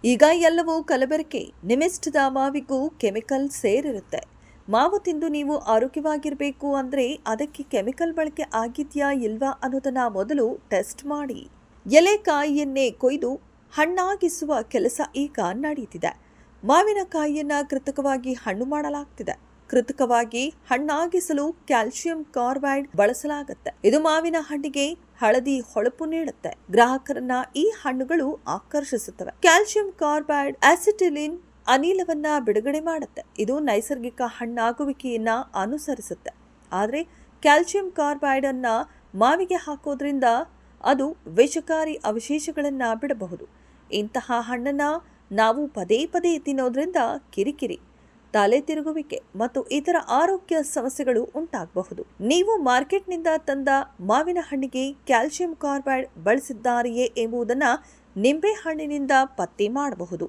ಈಗ ಎಲ್ಲವೂ ಕಲಬೆರಕೆ. ನಿಮ್ಮಿಷ್ಟದ ಮಾವಿಗೂ ಕೆಮಿಕಲ್ ಸೇರಿರುತ್ತೆ. ಮಾವು ತಿಂದು ನೀವು ಆರೋಗ್ಯವಾಗಿರಬೇಕು ಅಂದರೆ ಅದಕ್ಕೆ ಕೆಮಿಕಲ್ ಬಳಕೆ ಆಗಿದೆಯಾ ಇಲ್ವಾ ಅನ್ನೋದನ್ನ ಮೊದಲು ಟೆಸ್ಟ್ ಮಾಡಿ. ಎಲೆ ಕಾಯಿಯನ್ನೇ ಕೊಯ್ದು ಹಣ್ಣಾಗಿಸುವ ಕೆಲಸ ಈಗ ನಡೀತಿದೆ. ಮಾವಿನಕಾಯಿಯನ್ನ ಕೃತಕವಾಗಿ ಹಣ್ಣು ಮಾಡಲಾಗ್ತಿದೆ. ಕೃತಕವಾಗಿ ಹಣ್ಣಾಗಿಸಲು ಕ್ಯಾಲ್ಸಿಯಂ ಕಾರ್ಬೈಡ್ ಬಳಸಲಾಗುತ್ತೆ. ಇದು ಮಾವಿನ ಹಣ್ಣಿಗೆ ಹಳದಿ ಹೊಳಪು ನೀಡುತ್ತೆ. ಗ್ರಾಹಕರನ್ನ ಈ ಹಣ್ಣುಗಳು ಆಕರ್ಷಿಸುತ್ತವೆ. ಕ್ಯಾಲ್ಸಿಯಂ ಕಾರ್ಬೈಡ್ ಅಸಿಟಿಲಿನ್ ಅನಿಲವನ್ನ ಬಿಡುಗಡೆ ಮಾಡುತ್ತೆ. ಇದು ನೈಸರ್ಗಿಕ ಹಣ್ಣಾಗುವಿಕೆಯನ್ನ ಅನುಸರಿಸುತ್ತೆ. ಆದರೆ ಕ್ಯಾಲ್ಸಿಯಂ ಕಾರ್ಬೈಡ್ ಅನ್ನ ಮಾವಿಗೆ ಹಾಕೋದ್ರಿಂದ ಅದು ವಿಷಕಾರಿ ಅವಶೇಷಗಳನ್ನ ಬಿಡಬಹುದು. ಇಂತಹ ಹಣ್ಣನ್ನ ನಾವು ಪದೇ ಪದೇ ತಿನ್ನೋದ್ರಿಂದ ಕಿರಿಕಿರಿ, ತಲೆ ತಿರುಗುವಿಕೆ ಮತ್ತು ಇತರ ಆರೋಗ್ಯ ಸಮಸ್ಯೆಗಳು ಉಂಟಾಗಬಹುದು. ನೀವು ಮಾರ್ಕೆಟ್ನಿಂದ ತಂದ ಮಾವಿನ ಹಣ್ಣಿಗೆ ಕ್ಯಾಲ್ಸಿಯಂ ಕಾರ್ಬೈಡ್ ಬಳಸಿದ್ದಾರೆಯೇ ಎಂಬುದನ್ನು ನಿಂಬೆ ಹಣ್ಣಿನಿಂದ ಪತ್ತೆ ಮಾಡಬಹುದು.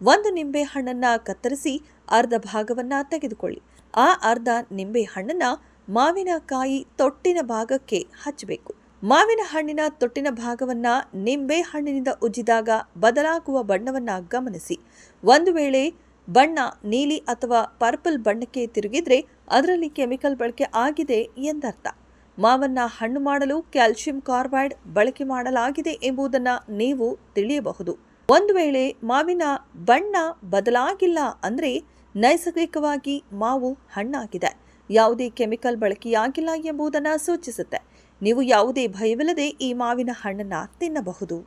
ಒಂದು ನಿಂಬೆ ಹಣ್ಣನ್ನ ಕತ್ತರಿಸಿ ಅರ್ಧ ಭಾಗವನ್ನ ತೆಗೆದುಕೊಳ್ಳಿ. ಆ ಅರ್ಧ ನಿಂಬೆ ಹಣ್ಣನ್ನ ಮಾವಿನಕಾಯಿ ತೊಟ್ಟಿನ ಭಾಗಕ್ಕೆ ಹಚ್ಚಬೇಕು. ಮಾವಿನ ಹಣ್ಣಿನ ತೊಟ್ಟಿನ ಭಾಗವನ್ನ ನಿಂಬೆ ಹಣ್ಣಿನಿಂದ ಉಜ್ಜಿದಾಗ ಬದಲಾಗುವ ಬಣ್ಣವನ್ನ ಗಮನಿಸಿ. ಒಂದು ವೇಳೆ ಬಣ್ಣ ನೀಲಿ ಅಥವಾ ಪರ್ಪಲ್ ಬಣ್ಣಕ್ಕೆ ತಿರುಗಿದ್ರೆ ಅದರಲ್ಲಿ ಕೆಮಿಕಲ್ ಬಳಕೆ ಆಗಿದೆ ಎಂದರ್ಥ. ಮಾವನ್ನ ಹಣ್ಣು ಮಾಡಲು ಕ್ಯಾಲ್ಸಿಯಂ ಕಾರ್ಬೈಡ್ ಬಳಕೆ ಮಾಡಲಾಗಿದೆ ಎಂಬುದನ್ನು ನೀವು ತಿಳಿಯಬಹುದು. ಒಂದು ವೇಳೆ ಮಾವಿನ ಬಣ್ಣ ಬದಲಾಗಿಲ್ಲ ಅಂದರೆ ನೈಸರ್ಗಿಕವಾಗಿ ಮಾವು ಹಣ್ಣಾಗಿದೆ, ಯಾವುದೇ ಕೆಮಿಕಲ್ ಬಳಕೆಯಾಗಿಲ್ಲ ಎಂಬುದನ್ನು ಸೂಚಿಸುತ್ತೆ. ನೀವು ಯಾವುದೇ ಭಯವಿಲ್ಲದೆ ಈ ಮಾವಿನ ಹಣ್ಣನ್ನು ತಿನ್ನಬಹುದು.